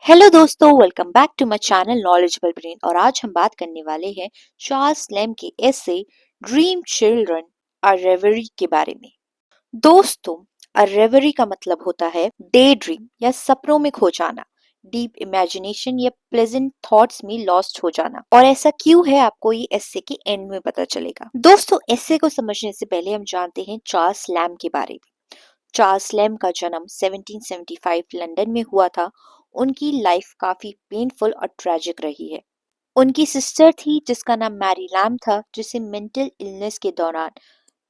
Hello दोस्तों, welcome back to my channel knowledgeable brain. और आज हम बात करने वाले हैं चार्ल्स लैम के एसे ड्रीम चिल्ड्रन अ रेवरी के बारे में। दोस्तों, अ रेवरी का मतलब होता है डे ड्रीम या सपनों में खो जाना, डीप इमेजिनेशन या प्लेजेंट थॉट्स में लॉस्ट हो जाना। और ऐसा क्यों है, आपको ये एसे के एंड में पता चलेगा। दोस्तों, एसे को समझने से पहले हम जानते हैं चार्ल्स लैम के बारे में। चार्ल्स लैम का जन्म 1775 लंदन में हुआ था। उनकी लाइफ काफी पेनफुल और ट्रेजिक रही है। उनकी सिस्टर थी जिसका नाम मैरी लैम था, जिसे मेंटल इलनेस के दौरान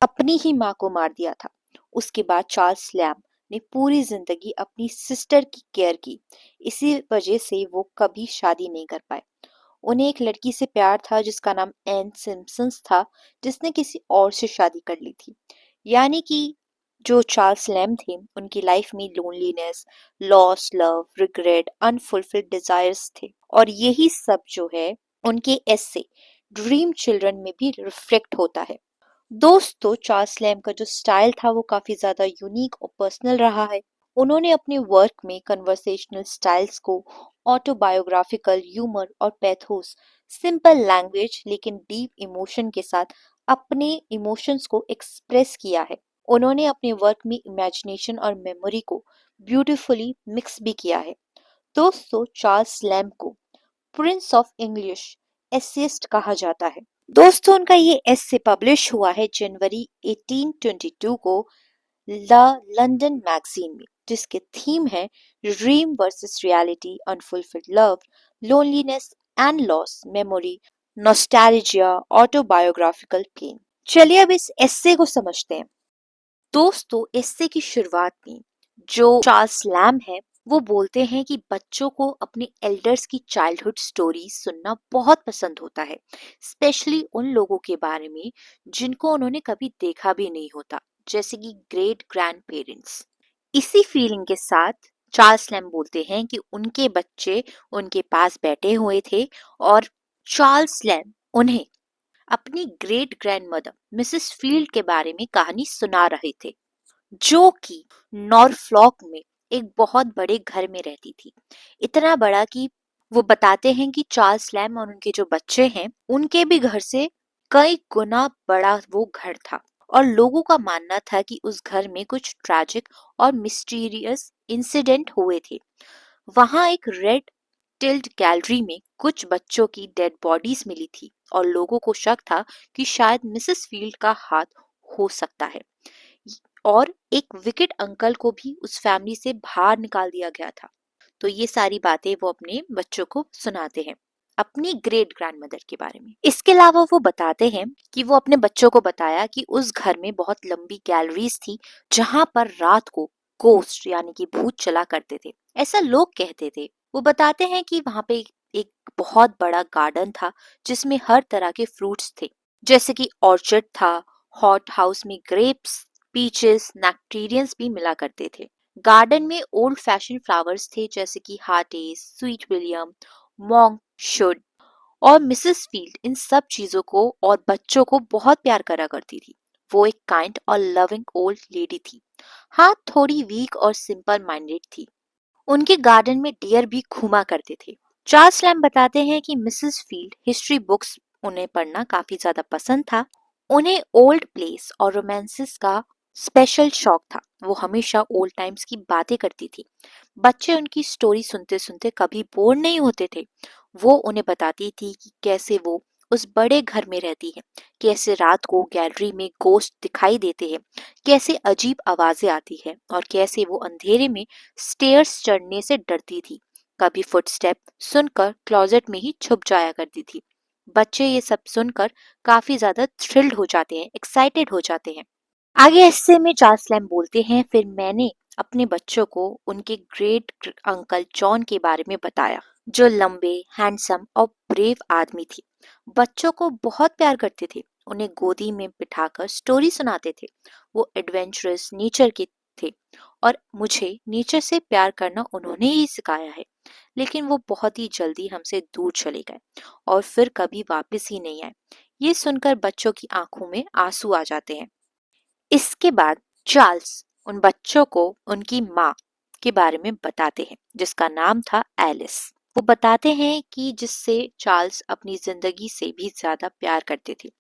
अपनी ही मां को मार दिया था। उसके बाद चार्ल्स लैम ने पूरी जिंदगी अपनी सिस्टर की केयर की। इसी वजह से वो कभी शादी नहीं कर पाए। उन्हें एक लड़की से प्यार था जिसका नाम एन सिम्पसन्स था, जिसने किसी और से शादी कर ली थी। यानी कि जो चार्ल्स लैम थे, उनकी लाइफ में loneliness, loss love, regret, unfulfilled desires थे। और यही सब जो है उनके एसे ड्रीम चिल्ड्रन में भी रिफ्लेक्ट होता है। दोस्तों, चार्ल्स लैम का जो स्टाइल था वो काफी ज्यादा यूनिक और पर्सनल रहा है। उन्होंने अपने वर्क में कन्वर्सेशनल स्टाइल्स को ऑटोबायोग्राफिकल ह्यूमर और पैथोस, सिंपल लैंग्वेज लेकिन डीप इमोशन के साथ अपने इमोशंस को एक्सप्रेस किया है। उन्होंने अपने वर्क में इमेजिनेशन और मेमोरी को ब्यूटीफुली मिक्स भी किया है। दोस्तों, चार्ल्स लैम को प्रिंस ऑफ इंग्लिश एसेइस्ट कहा जाता है। दोस्तों, उनका ये एसे पब्लिश हुआ है जनवरी 1822 को द लंदन मैगजीन में, जिसके थीम है dream versus reality, unfulfilled love, loneliness and loss, memory, nostalgia, autobiographical pain. चलिए अब इस एसे को समझते हैं। दोस्तों, एसे की शुरुआत में जो चार्ल्स लैम है, वो बोलते हैं कि बच्चों को अपने एल्डर्स की चाइल्डहुड स्टोरी सुनना बहुत पसंद होता है, स्पेशली उन लोगों के बारे में जिनको उन्होंने कभी देखा भी नहीं होता, जैसे कि ग्रेट ग्रैंड पेरेंट्स। इसी फीलिंग के साथ चार्ल्स लैम बोलते हैं कि उनके बच्चे उनके पास बैठे हुए थे और चार्ल्स लैम उन्हें अपनी great grand mother Mrs field के बारे में कहानी सुना रहे थे, जो कि नॉरफ्लॉक में एक बहुत बड़े घर में रहती थी। इतना बड़ा कि वो बताते हैं कि चार्ल्स लैम और उनके जो बच्चे हैं, उनके भी घर से कई गुना बड़ा वो घर था। और लोगों का मानना था कि उस घर में कुछ ट्रैजिक और मिस्टीरियस इंसिडेंट हुए थे। वहां एक रेड टिल्ड गैलरी में कुछ बच्चों की डेड बॉडीज मिली थी और लोगों को शक था कि शायद मिसेस फील्ड का हाथ हो सकता है। और एक विकेट अंकल को भी उस फैमिली से बाहर निकाल दिया गया था। तो ये सारी बातें वो अपने बच्चों को सुनाते हैं अपनी ग्रेट ग्रैंडमदर के बारे में। इसके अलावा वो बताते हैं कि वो अपने बच्चों को बताया कि उस घर में बहुत लंबी गैलरीज थी जहां पर रात को गोस्ट यानी कि भूत चला करते थे, ऐसा लोग कहते थे। वो बताते हैं कि वहां पे एक बहुत बड़ा गार्डन था जिसमें हर तरह के फ्रूट्स थे, जैसे कि ऑर्चर्ड था, हॉट हाउस में ग्रेप्स, पीचेस, नेक्टेरियंस भी मिला करते थे। गार्डन में ओल्ड फैशन फ्लावर्स थे जैसे कि हार्टेस, स्वीट विलियम, मॉन्क शुड। और मिसेस फील्ड इन सब चीजों को और बच्चों को बहुत प्यार करा करती थी। वो एक काइंड और लविंग ओल्ड लेडी थी। हाँ, थोड़ी वीक और सिंपल माइंडेड थी। उनके गार्डन में डियर भी घूमा करते थे। चार्ल्स लैम बताते हैं कि मिसेस फील्ड हिस्ट्री बुक्स उन्हें पढ़ना काफी ज्यादा पसंद था। उन्हें ओल्ड प्लेस और रोमांसेस का स्पेशल शौक था। वो हमेशा ओल्ड टाइम्स की बातें करती थी। बच्चे उनकी स्टोरी सुनते सुनते कभी बोर नहीं होते थे। वो उन्हें बताती थी कि कैसे वो उस बड़े घर में रहती है, कैसे रात को गैलरी में गोश्त दिखाई देते हैं, कैसे अजीब आवाजें आती है और कैसे वो अंधेरे में स्टेयर्स चढ़ने से डरती थी। कभी फुटस्टेप सुनकर क्लोजेट में ही छुप जाया करती थी। बच्चे ये सब सुनकर काफी ज्यादा थ्रिल्ड हो जाते हैं, एक्साइटेड हो जाते हैं। आगे हिस्से में चार्ल्स लैम बोलते हैं, फिर मैंने अपने बच्चों को उनके ग्रेट अंकल जॉन के बारे में बताया, जो लंबे, हैंडसम और ब्रेव आदमी थे। बच्चों को बहुत प्यार करते थे, उन्हें गोदी में बिठाकर स्टोरी सुनाते थे। वो एडवेंचरस नेचर के थे और मुझे नेचर से प्यार करना उन्होंने ही सिखाया है। लेकिन वो बहुत ही जल्दी हमसे दूर चले गए और फिर कभी वापस ही नहीं आए। ये सुनकर बच्चों की आंखों में आंसू आ जाते हैं। इसके बाद चार्ल्स उन बच्चों को उनकी माँ के बारे में बताते हैं जिसका नाम था एलिस। वो बताते हैं कि जिससे चार्ल्स अपनी जिंदगी से भी ज्यादा प्यार करते थे।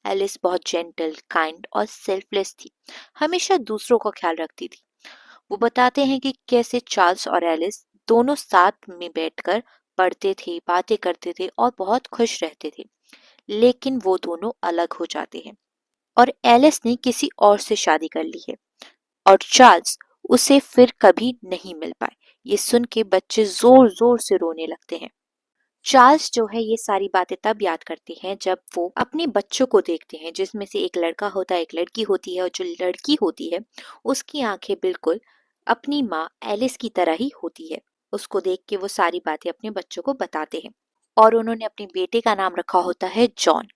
एलिस बहुत जेंटल, काइंड और सेल्फलेस थी, हमेशा दूसरों का ख्याल रखती थी। वो बताते हैं कि कैसे चार्ल्स और एलिस दोनों साथ में बैठकर पढ़ते थे, बातें करते थे और बहुत खुश रहते थे। लेकिन वो दोनों अलग हो जाते हैं और एलिस ने किसी और से शादी कर ली है और चार्ल्स उसे फिर कभी नहीं मिल पाए। ये सुन के बच्चे जोर जोर से रोने लगते हैं। चार्ल्स जो है ये सारी बातें तब याद करते हैं जब वो अपने बच्चों को देखते हैं, जिसमें से एक लड़का होता है, एक लड़की होती है, और जो लड़की होती है उसकी आंखें बिल्कुल अपनी माँ एलिस की तरह ही होती है। उसको देख के वो सारी बातें अपने बच्चों को बताते हैं और उन्होंने अपने बेटे का नाम रखा होता है जॉन।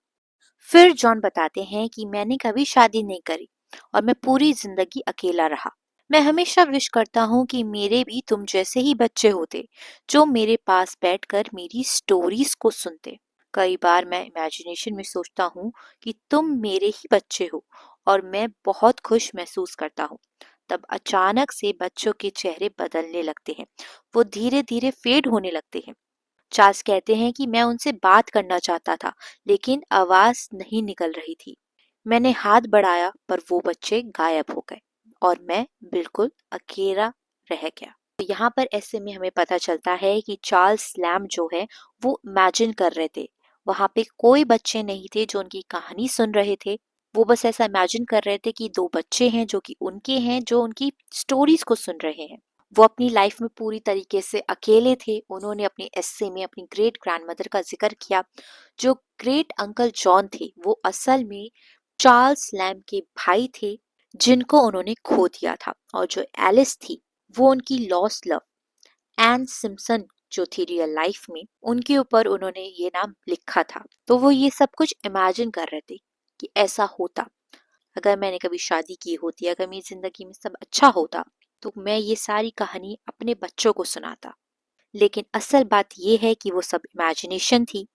फिर जॉन बताते हैं कि मैंने कभी शादी नहीं करी और मैं पूरी जिंदगी अकेला रहा। मैं हमेशा विश करता हूँ कि मेरे भी तुम जैसे ही बच्चे होते जो मेरे पास बैठकर मेरी स्टोरीज को सुनते। कई बार मैं इमेजिनेशन में सोचता हूँ कि तुम मेरे ही बच्चे हो और मैं बहुत खुश महसूस करता हूँ। तब अचानक से बच्चों के चेहरे बदलने लगते हैं, वो धीरे धीरे फेड होने लगते हैं। चार्ल्स कहते हैं कि मैं उनसे बात करना चाहता था लेकिन आवाज नहीं निकल रही थी। मैंने हाथ बढ़ाया पर वो बच्चे गायब हो गए और मैं बिल्कुल अकेला रह गया। तो यहाँ पर ऐसे में हमें पता चलता है कि चार्ल्स लैम्ब जो है वो इमेजिन कर रहे थे। वहां पे कोई बच्चे नहीं थे जो उनकी कहानी सुन रहे थे। वो बस ऐसा इमेजिन कर रहे थे कि दो बच्चे हैं जो कि उनके हैं, जो उनकी स्टोरीज को सुन रहे हैं। वो अपनी लाइफ में पूरी तरीके से अकेले थे। उन्होंने अपने एस्से में अपनी ग्रेट ग्रैंडमदर का जिक्र किया। जो ग्रेट अंकल जॉन थे वो असल में चार्ल्स लैम्ब के भाई थे जिनको उन्होंने खो दिया था, और जो एलिस थी वो उनकी लॉस्ट लव एन सिम्पसन जो थी रियल लाइफ में, उनके ऊपर उन्होंने ये नाम लिखा था। तो वो ये सब कुछ इमेजिन कर रहे थे कि ऐसा होता, अगर मैंने कभी शादी की होती, अगर मेरी जिंदगी में सब अच्छा होता तो मैं ये सारी कहानी अपने बच्चों को सुनाता। लेकिन असल बात ये है कि वो सब इमेजिनेशन थी,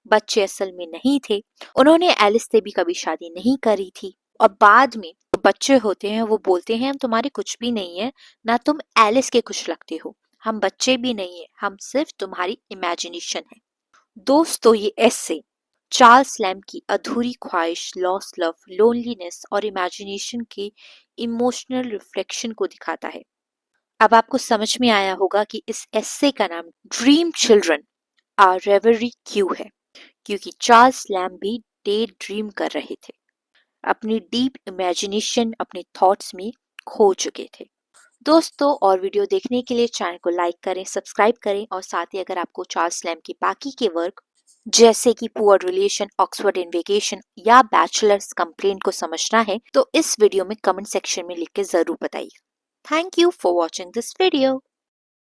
बच्चे असल में नहीं थे। उन्होंने एलिस से भी कभी शादी नहीं करी थी और बाद में जो बच्चे होते हैं वो बोलते हैं हम तुम्हारे कुछ भी नहीं है, ना तुम एलिस के कुछ लगते हो, हम बच्चे भी नहीं है, हम सिर्फ तुम्हारी इमेजिनेशन है। दोस्तों ये ऐसे चार्ल्स लैम्ब की अधूरी ख्वाहिश, लॉस्ट लव, लोनलीनेस और इमेजिनेशन के इमोशनल रिफ्लेक्शन को दिखाता है। अब आपको समझ में आया होगा कि इस एस्से का नाम ड्रीम चिल्ड्रन आ रेवरी क्यों है, क्योंकि चार्ल्स लैम्ब भी डे ड्रीम कर रहे थे, अपनी डीप इमेजिनेशन अपने थॉट्स में खो चुके थे। दोस्तों और वीडियो देखने के लिए चैनल को लाइक करें, सब्सक्राइब करें और साथ ही अगर आपको चार्ल्स लैम्ब के बाकी के वर्क जैसे कि पुअर रिलेशन, ऑक्सफोर्ड इन वेकेशन या बैचलर्स कंप्लेंट को समझना है तो इस वीडियो में कमेंट सेक्शन में लिख के जरूर बताइए। Thank you for watching this video.